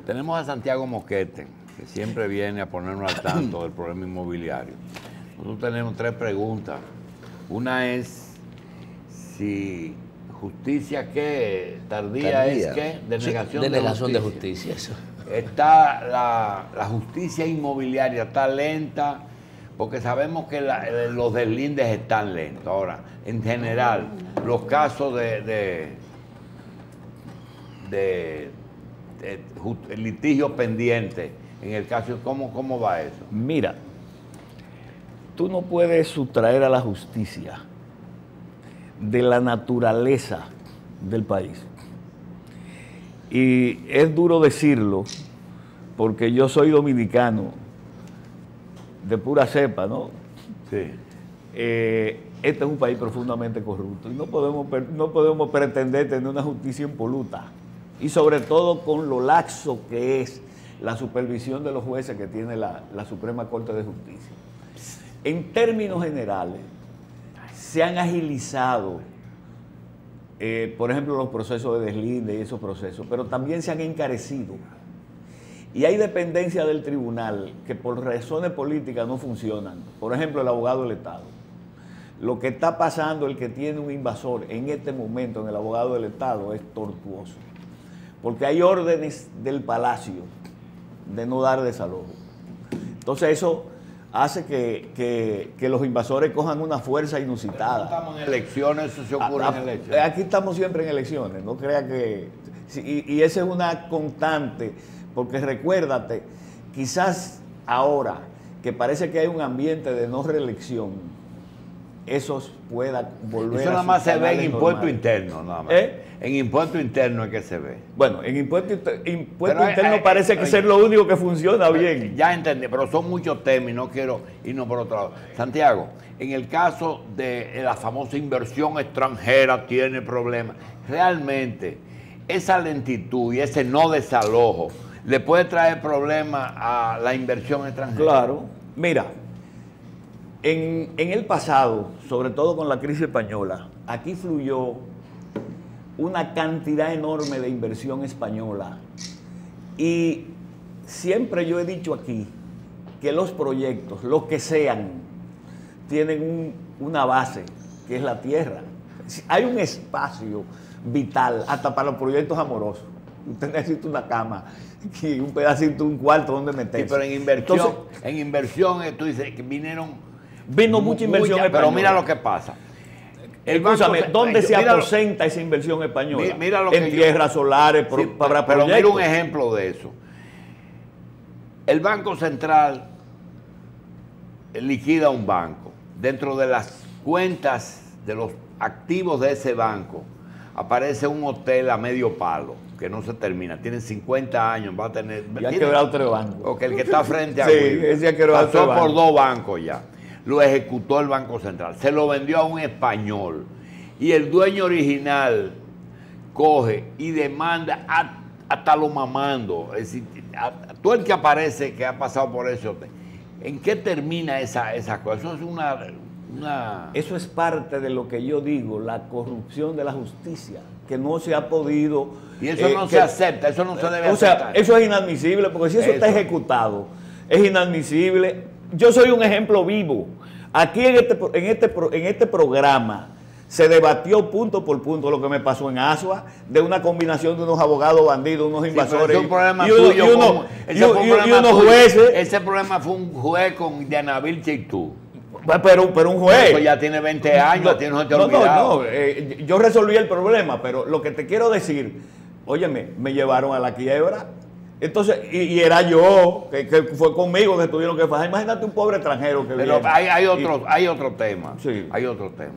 tenemos a Santiago Moquete, que siempre viene a ponernos al tanto del problema inmobiliario. Nosotros tenemos 3 preguntas. Una es si justicia, ¿qué? Tardía es, ¿qué? Denegación de justicia. Eso. Está la justicia inmobiliaria, está lenta, porque sabemos que los deslindes están lentos. Ahora, en general, los casos de litigio pendiente, en el caso, ¿cómo va eso? Mira, tú no puedes sustraer a la justicia de la naturaleza del país. Y es duro decirlo, porque yo soy dominicano de pura cepa, ¿no? Sí. Este es un país profundamente corrupto y no podemos pretender tener una justicia impoluta. Y sobre todo con lo laxo que es la supervisión de los jueces que tiene la Suprema Corte de Justicia. En términos generales, se han agilizado, por ejemplo, los procesos de deslinde y esos procesos, pero también se han encarecido. Y hay dependencias del tribunal que por razones políticas no funcionan. Por ejemplo, el abogado del Estado. Lo que está pasando, el que tiene un invasor en este momento en el abogado del Estado es tortuoso. Porque hay órdenes del Palacio de no dar desalojo. Entonces eso hace que los invasores cojan una fuerza inusitada. Estamos en elecciones, eso se ocurre en elecciones. Aquí estamos siempre en elecciones, no crea que... Y esa es una constante, porque recuérdate, quizás ahora que parece que hay un ambiente de no reelección, eso pueda volver eso a nada más se ve en impuesto normal. interno, nada más. En impuesto interno es que se ve. Bueno, en impuesto interno parece que ser lo único que funciona bien. Ya entendí, pero son muchos temas y no quiero irnos por otro lado. Santiago, en el caso de la famosa inversión extranjera tiene problemas. Realmente, esa lentitud y ese no desalojo le puede traer problemas a la inversión extranjera. Claro. Mira, en el pasado, sobre todo con la crisis española, aquí fluyó una cantidad enorme de inversión española. Y siempre yo he dicho aquí que los proyectos, los que sean, tienen una base, que es la tierra. Hay un espacio vital hasta para los proyectos amorosos. Usted necesita una cama y un pedacito, un cuarto donde meterse. Sí, pero en inversión, tú dices que vino mucha inversión española. Pero mira lo que pasa. Escúchame, ¿dónde se aposenta esa inversión española? Mira lo en tierras solares, para pero proyectos. mira un ejemplo de eso. El Banco Central liquida un banco. Dentro de las cuentas de los activos de ese banco aparece un hotel a medio palo, que no se termina. Tiene 50 años, va a tener... Ya ha quebrado 3 bancos. Porque el que está frente a sí, ese ha quebrado pasó 3 bancos. por 2 bancos ya. Lo ejecutó el Banco Central, se lo vendió a un español y el dueño original coge y demanda hasta lo mamando. Es decir, todo el que aparece que ha pasado por ese hotel. ¿En qué termina esa cosa? Eso es Eso es parte de lo que yo digo, la corrupción de la justicia, que no se ha podido... Y eso no se acepta, eso no se debe aceptar. O sea, eso es inadmisible, porque si eso está ejecutado, es inadmisible. Yo soy un ejemplo vivo. Aquí en este programa se debatió punto por punto lo que me pasó en Asua, de una combinación de unos abogados bandidos, unos invasores, un problema y unos jueces. Ese problema fue un juez con Diana Vilche y tú. Pero un juez. Eso ya tiene 20 años, no te olvidado. Yo resolví el problema, pero lo que te quiero decir, óyeme, me llevaron a la quiebra. Entonces, y era yo, que fue conmigo que tuvieron que fajar. Imagínate un pobre extranjero que pero viene. hay otro tema. Sí. Hay otro tema.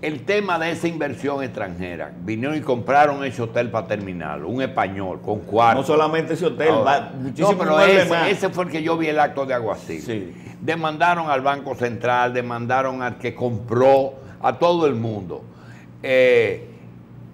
El tema de esa inversión extranjera. Vinieron y compraron ese hotel para terminarlo. Un español, con cuarto. No solamente ese hotel, muchísimo. No, pero ese fue el que yo vi el acto de Aguacil. Sí. Demandaron al Banco Central, demandaron al que compró, a todo el mundo.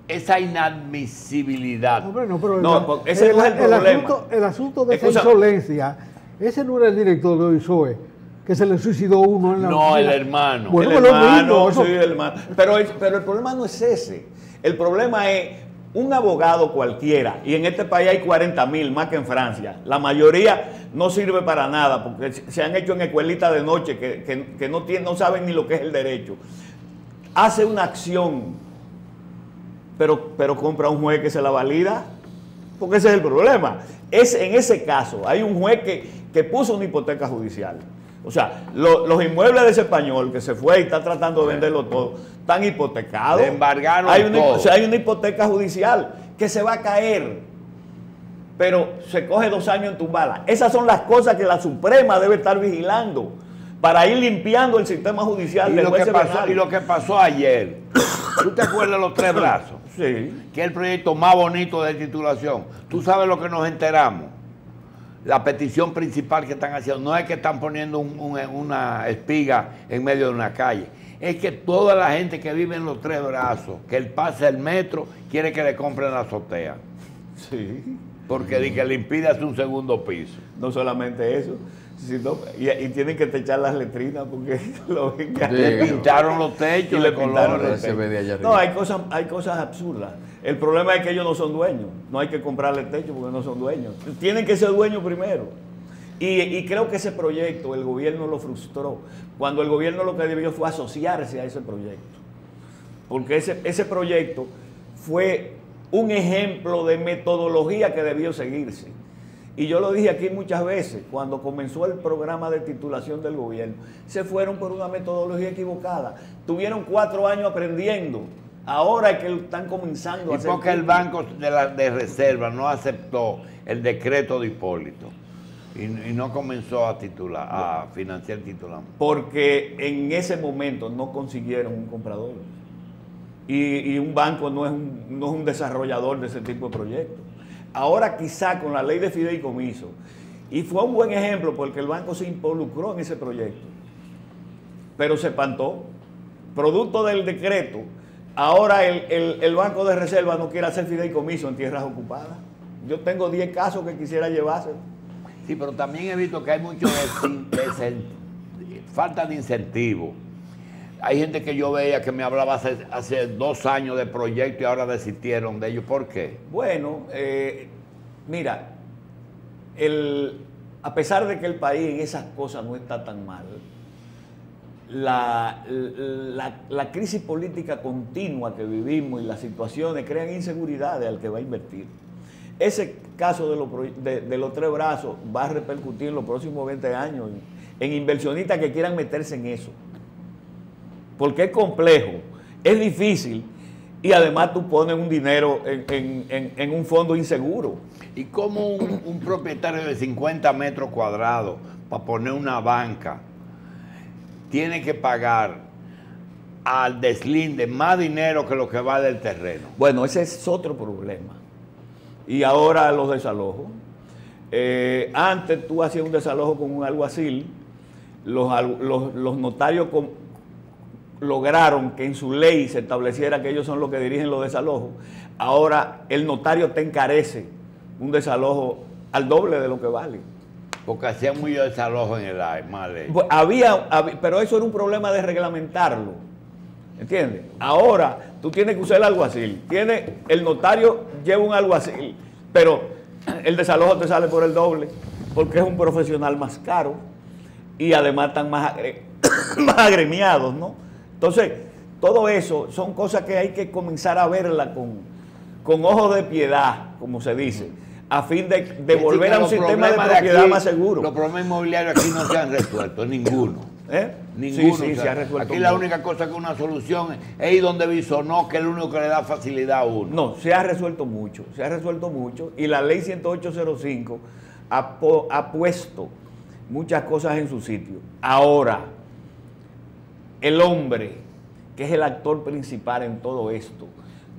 Esa inadmisibilidad. Hombre, no, pero ese no es el problema. El asunto de esa insolencia, ese no era el director de OISOE, que se le suicidó uno en la No, el hermano. Bueno, el pero hermano, mismo, sí, el hermano. Pero el problema no es ese. El problema es un abogado cualquiera, y en este país hay 40.000 más que en Francia, la mayoría no sirve para nada porque se han hecho en escuelitas de noche que no saben ni lo que es el derecho. Hace una acción, pero compra un juez que se la valida, porque ese es el problema. En ese caso, hay un juez que puso una hipoteca judicial. O sea, los inmuebles de ese español que se fue y está tratando de venderlo todo, están hipotecados. Le embargaron todo. O sea, hay una hipoteca judicial que se va a caer, pero se coge 2 años en tumbarla. Esas son las cosas que la Suprema debe estar vigilando para ir limpiando el sistema judicial. Y lo que pasó ayer, ¿tú te acuerdas de los 3 brazos? Sí. Que es el proyecto más bonito de titulación. ¿Tú sabes lo que nos enteramos? La petición principal que están haciendo no es que están poniendo una espiga en medio de una calle, es que toda la gente que vive en los 3 brazos, que él pase el metro, quiere que le compren la azotea. Sí. Porque que le impide hacer un segundo piso. No solamente eso, sino, y tienen que techar las letrinas porque lo ven que le pintaron los techos, le pintaron los techos. No, hay cosas absurdas. El problema es que ellos no son dueños. No hay que comprarle el techo porque no son dueños. Tienen que ser dueños primero. Y creo que ese proyecto el gobierno lo frustró. Cuando el gobierno lo que debió fue asociarse a ese proyecto. Porque ese proyecto fue un ejemplo de metodología que debió seguirse. Y yo lo dije aquí muchas veces, cuando comenzó el programa de titulación del gobierno, se fueron por una metodología equivocada. Tuvieron 4 años aprendiendo. Ahora es que están comenzando a hacer. ¿Y por qué el Banco de Reserva no aceptó el decreto de Hipólito y no comenzó a financiar el titulamiento? Porque en ese momento no consiguieron un comprador. Y un banco no es un desarrollador de ese tipo de proyectos. Ahora quizá con la ley de fideicomiso, y fue un buen ejemplo porque el banco se involucró en ese proyecto, pero se espantó. Producto del decreto, ahora el Banco de Reserva no quiere hacer fideicomiso en tierras ocupadas. Yo tengo 10 casos que quisiera llevarse. Sí, pero también he visto que hay mucho falta de incentivo. Hay gente que yo veía que me hablaba hace 2 años de proyecto y ahora desistieron de ellos. ¿Por qué? Bueno, mira, a pesar de que el país en esas cosas no está tan mal, la crisis política continua que vivimos y las situaciones crean inseguridades al que va a invertir. Ese caso de los 3 brazos va a repercutir en los próximos 20 años en inversionistas que quieran meterse en eso. Porque es complejo, es difícil y además tú pones un dinero en un fondo inseguro. ¿Y cómo un propietario de 50 metros cuadrados para poner una banca tiene que pagar al deslinde más dinero que lo que vale el terreno? Bueno, ese es otro problema. Y ahora los desalojos. Antes tú hacías un desalojo con un alguacil, los notarios lograron que en su ley se estableciera que ellos son los que dirigen los desalojos. Ahora el notario te encarece un desalojo al doble de lo que vale. Porque hacían mucho desalojo en el aire. Pues pero eso era un problema de reglamentarlo. ¿Entiendes? Ahora tú tienes que usar el alguacil. El notario lleva un alguacil, pero el desalojo te sale por el doble, porque es un profesional más caro y además están más agremiados, ¿no? Entonces, todo eso son cosas que hay que comenzar a verla con ojos de piedad, como se dice, a fin de volver a un sistema de propiedad más seguro. Los problemas inmobiliarios aquí no se han resuelto, ninguno. Ninguno. Sí, se ha resuelto. Aquí la única cosa que es una solución es ir donde Bisonó, que es el único que le da facilidad a uno. No, se ha resuelto mucho, y la ley 10805 ha puesto muchas cosas en su sitio. Ahora, el hombre, que es el actor principal en todo esto,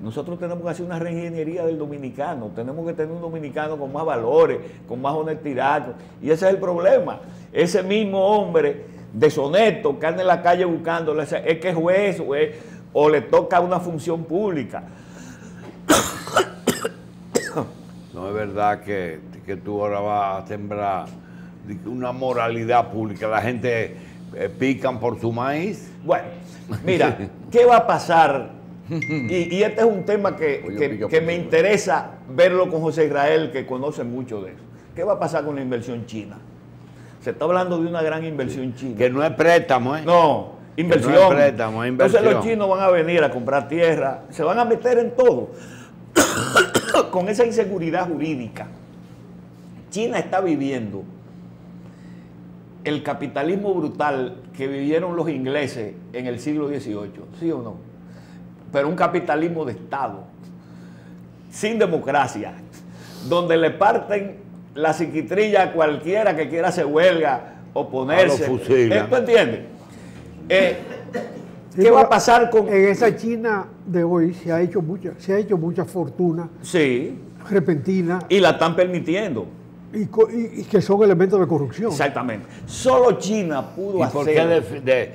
nosotros tenemos que hacer una reingeniería del dominicano, tenemos que tener un dominicano con más valores, con más honestidad, y ese es el problema. Ese mismo hombre deshonesto que anda en la calle buscándole, es que es juez o le toca una función pública. No es verdad que tú ahora vas a sembrar una moralidad pública, la gente pican por su maíz. Bueno, mira, ¿qué va a pasar Y este es un tema que me interesa verlo con José Israel, que conoce mucho de eso. ¿Qué va a pasar con la inversión china? Se está hablando de una gran inversión china. Que no es préstamo, ¿eh? No, inversión. Que no es préstamo, es inversión. Entonces los chinos van a venir a comprar tierra, se van a meter en todo. Con esa inseguridad jurídica. China está viviendo el capitalismo brutal que vivieron los ingleses en el siglo XVIII, ¿sí o no? Pero un capitalismo de Estado, sin democracia, donde le parten la psiquitrilla a cualquiera que quiera hacer huelga, oponerse. ¿Tú entiendes? ¿Qué va a pasar con...? En esa China de hoy se ha hecho mucha fortuna repentina. Y la están permitiendo. Y que son elementos de corrupción. Exactamente. Solo China pudo hacer... ¿Por qué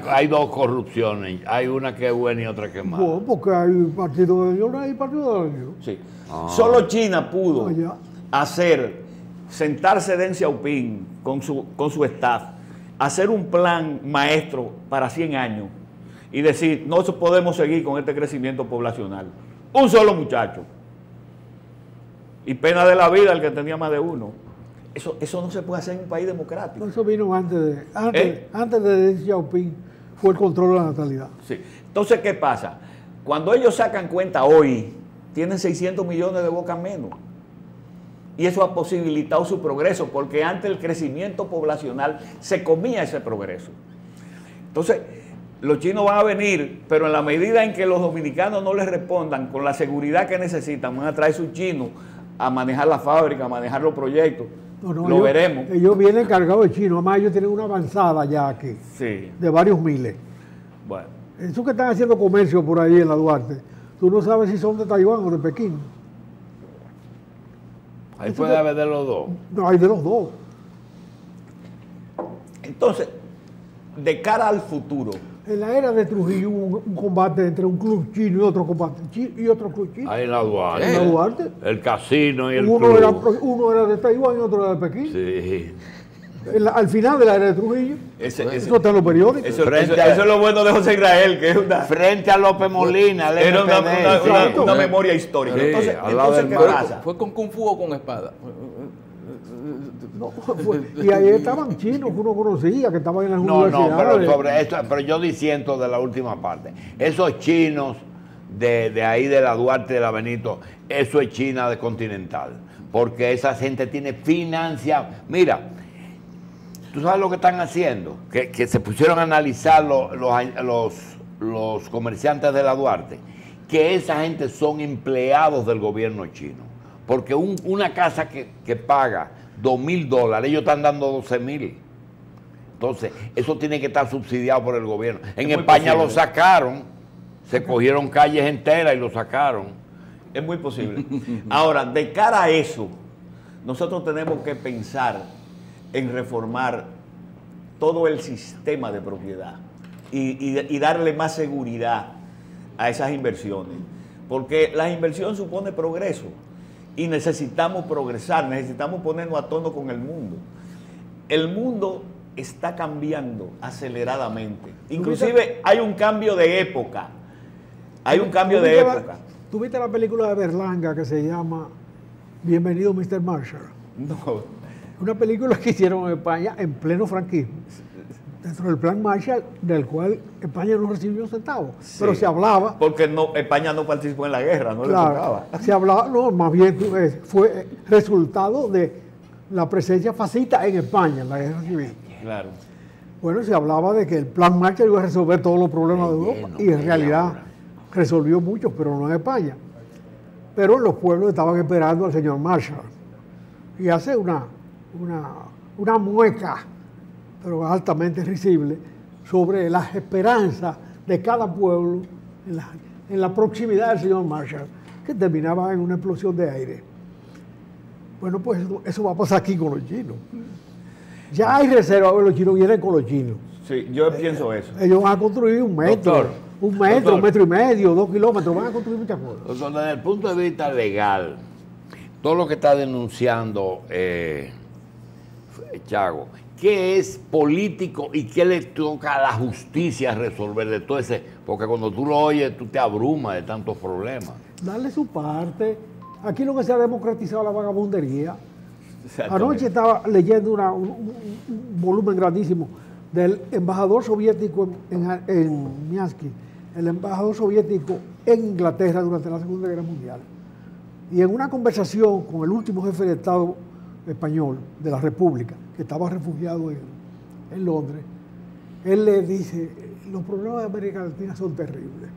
hay dos corrupciones? Hay una que es buena y otra que es mala. No, porque hay partido de Dios y partido de Dios. Sí. Solo China pudo sentarse Deng Xiaoping con su staff, hacer un plan maestro para 100 años y decir, no podemos seguir con este crecimiento poblacional. Un solo muchacho. Y pena de la vida el que tenía más de uno. Eso no se puede hacer en un país democrático. Eso vino antes de Deng Xiaoping, fue el control de la natalidad. Sí. Entonces, ¿qué pasa? Cuando ellos sacan cuenta hoy, tienen 600 millones de bocas menos. Y eso ha posibilitado su progreso, porque antes el crecimiento poblacional se comía ese progreso. Entonces, los chinos van a venir, pero en la medida en que los dominicanos no les respondan con la seguridad que necesitan, van a traer sus chinos a manejar la fábrica, a manejar los proyectos. Lo veremos. Ellos vienen cargados de chinos, además ellos tienen una avanzada ya aquí, de varios miles. Bueno. Esos que están haciendo comercio por ahí en la Duarte, tú no sabes si son de Taiwán o de Pekín. Ahí puede haber de los dos. No, hay de los dos. Entonces, de cara al futuro. En la era de Trujillo hubo un combate entre un club chino y otro club chino. Ahí en la Duarte. En la Duarte. El casino y el club. Uno era de Taiwán y otro era de Pekín. Sí. Al final de la era de Trujillo. Eso está en los periódicos. Eso es lo bueno de José Israel, que es frente a López Molina. Era una memoria histórica. Sí, entonces ¿qué pasa? ¿Fue con Kung Fu o con espada? No, y ahí estaban chinos que uno conocía, que estaban en las universidades. Pero sobre esto, pero yo disiento de la última parte. Esos chinos de ahí de la Duarte, de la Benito, eso es China de continental. Porque esa gente tiene financia. Mira, ¿tú sabes lo que están haciendo? Que se pusieron a analizar los comerciantes de la Duarte. Que esa gente son empleados del gobierno chino. Porque una casa que paga $2,000, ellos están dando 12,000. Entonces, eso tiene que estar subsidiado por el gobierno. En España lo sacaron, se cogieron calles enteras y lo sacaron. Es muy posible. Ahora, de cara a eso, nosotros tenemos que pensar en reformar todo el sistema de propiedad y darle más seguridad a esas inversiones. Porque la inversión supone progreso. Y necesitamos progresar, necesitamos ponernos a tono con el mundo. El mundo está cambiando aceleradamente. Inclusive hay un cambio de época. ¿Tú viste la película de Berlanga que se llama Bienvenido Mr. Marshall? No. Una película que hicieron en España en pleno franquismo. Dentro del plan Marshall, del cual España no recibió un centavo. Sí, pero se hablaba... Porque España no participó en la guerra, no le tocaba. Se hablaba, no, más bien fue resultado de la presencia fascista en España, en la guerra civil. Claro. Bueno, se hablaba de que el plan Marshall iba a resolver todos los problemas de Europa, y en realidad resolvió muchos, pero no en España. Pero los pueblos estaban esperando al señor Marshall. Y hace una mueca, pero altamente risible, sobre las esperanzas de cada pueblo en la proximidad del señor Marshall, que terminaba en una explosión de aire. Bueno, pues eso va a pasar aquí con los chinos. Ya hay reserva, los chinos vienen con los chinos. Sí, yo pienso eso. Ellos van a construir un metro, un metro y medio, 2 kilómetros, van a construir muchas cosas. Doctor, desde el punto de vista legal, todo lo que está denunciando Chago, ¿qué es político y qué le toca a la justicia resolver de todo ese? Porque cuando tú lo oyes, tú te abrumas de tantos problemas. Darle su parte. Aquí lo que se ha democratizado la vagabundería. Anoche estaba leyendo un volumen grandísimo del embajador soviético en Miansky, el embajador soviético en Inglaterra durante la Segunda Guerra Mundial. Y en una conversación con el último jefe de Estado español de la República, que estaba refugiado en Londres, él le dice, los problemas de América Latina son terribles,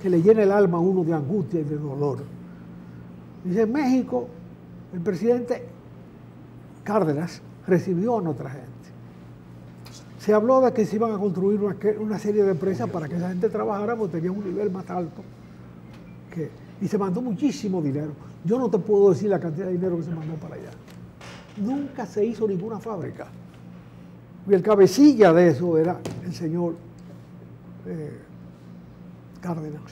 que le llena el alma a uno de angustia y de dolor. Dice, en México, el presidente Cárdenas recibió a nuestra gente. Se habló de que se iban a construir una serie de empresas para que esa gente trabajara porque tenía un nivel más alto. Y se mandó muchísimo dinero. Yo no te puedo decir la cantidad de dinero que se mandó para allá. Nunca se hizo ninguna fábrica. Y el cabecilla de eso era el señor Cárdenas,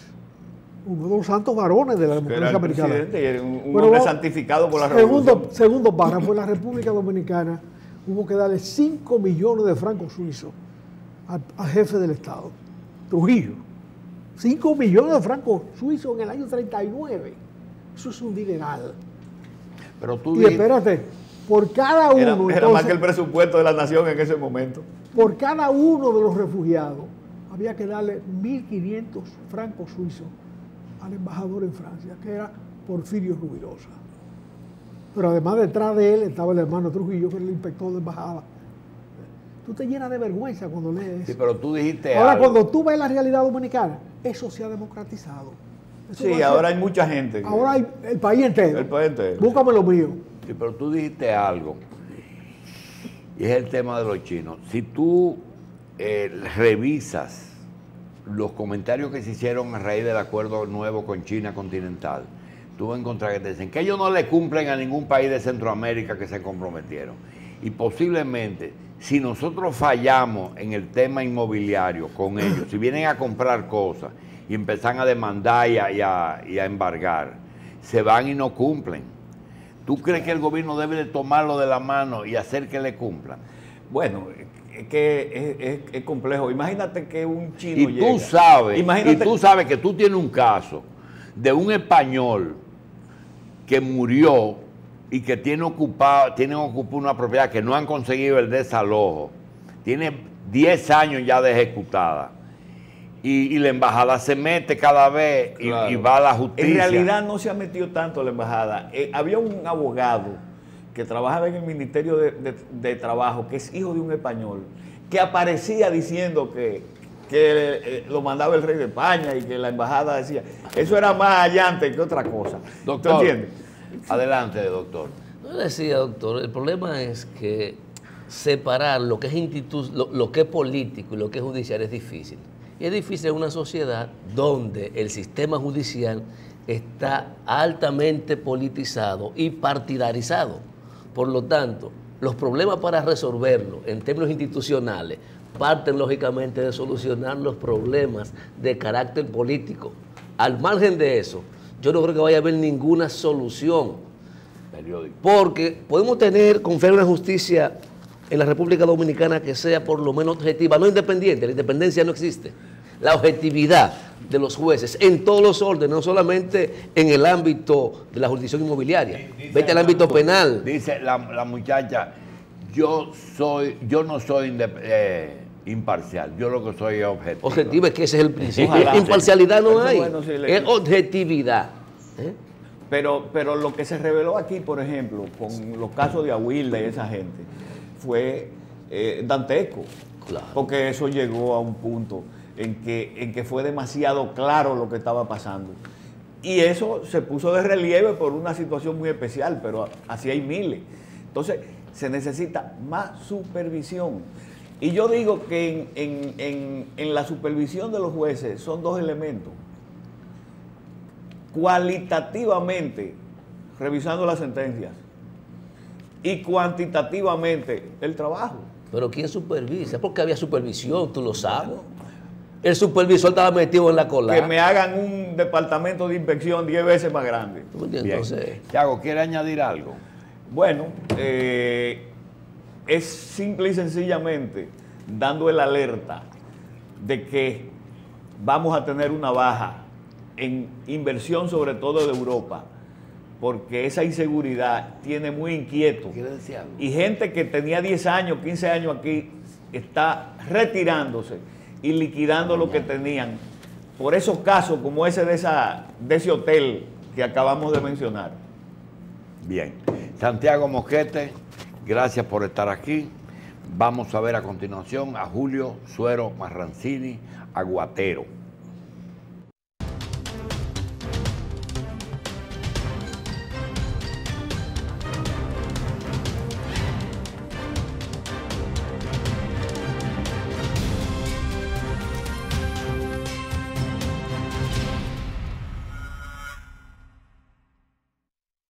uno de los santos varones de la democracia americana. Era un hombre santificado por la revolución. Segundo párrafo, en la República Dominicana hubo que darle 5 millones de francos suizos al jefe del Estado, Trujillo. 5 millones de francos suizos en el año 39. Eso es un dineral. Pero tú y espérate, por cada uno... Era entonces, más que el presupuesto de la nación en ese momento. Por cada uno de los refugiados había que darle 1.500 francos suizos al embajador en Francia, que era Porfirio Rubirosa. Pero además detrás de él estaba el hermano Trujillo, que era el inspector de embajada. Tú te llenas de vergüenza cuando lees. Sí, pero tú dijiste ahora, algo. cuando tú ves la realidad dominicana, eso se ha democratizado. Eso Sí, ahora hay mucha gente. Ahora hay el país entero. El país entero. Búscame lo mío. Sí, pero tú dijiste algo, y es el tema de los chinos. Si tú revisas los comentarios que se hicieron a raíz del acuerdo nuevo con China continental, tú vas a encontrar que te dicen que ellos no le cumplen a ningún país de Centroamérica que se comprometieron. Y posiblemente, si nosotros fallamos en el tema inmobiliario con ellos, si vienen a comprar cosas y empiezan a demandar y a embargar, se van y no cumplen. ¿Tú crees que el gobierno debe de tomarlo de la mano y hacer que le cumplan? Bueno, es que es complejo. Imagínate que un chino y tú sabes, Imagínate... y tú sabes que tú tienes un caso de un español que murió y que tienen ocupada una propiedad que no han conseguido el desalojo, tiene 10 años ya de ejecutada, y la embajada se mete cada vez y va a la justicia. En realidad no se ha metido tanto la embajada. Había un abogado que trabajaba en el Ministerio de Trabajo, que es hijo de un español, que aparecía diciendo que lo mandaba el rey de España y que la embajada decía. Eso era más allante que otra cosa. Doctor, ¿tú entiendes? Adelante, doctor. No decía, doctor, el problema es que separar lo que es lo que es político y lo que es judicial es difícil. Y es difícil en una sociedad donde el sistema judicial está altamente politizado y partidarizado. Por lo tanto, los problemas para resolverlo en términos institucionales parten lógicamente de solucionar los problemas de carácter político. Al margen de eso, yo no creo que vaya a haber ninguna solución. Porque podemos confiar en una justicia en la República Dominicana que sea por lo menos objetiva, no independiente. La independencia no existe. La objetividad de los jueces en todos los órdenes, no solamente en el ámbito de la jurisdicción inmobiliaria. Vete al ámbito penal. Dice la muchacha, yo no soy imparcial, yo lo que soy es objetivo. Objetivo es que ese es el principio. Ojalá. Imparcialidad no hay, Bueno, sí, es objetividad. Pero lo que se reveló aquí, por ejemplo, con los casos de Aguilda y esa gente, fue dantesco. Claro. Porque eso llegó a un punto en que fue demasiado claro lo que estaba pasando. Y eso se puso de relieve por una situación muy especial, pero así hay miles. Entonces, se necesita más supervisión. Y yo digo que en la supervisión de los jueces son dos elementos. Cualitativamente, revisando las sentencias, y cuantitativamente, el trabajo. Pero ¿quién supervisa? Porque había supervisión, tú lo sabes. El supervisor estaba metido en la cola. Que me hagan un departamento de inspección 10 veces más grande. Entonces, Thiago, ¿quiere añadir algo? Bueno, es simple y sencillamente dando el alerta de que vamos a tener una baja en inversión, sobre todo de Europa, porque esa inseguridad tiene muy inquieto. ¿Quiere decir algo? Y gente que tenía 10 años, 15 años aquí, está retirándose y liquidando lo que tenían por esos casos como ese de ese hotel que acabamos de mencionar. Bien. Santiago Mosquete, gracias por estar aquí. Vamos a ver a continuación a Julio Suero Marrancini Aguatero.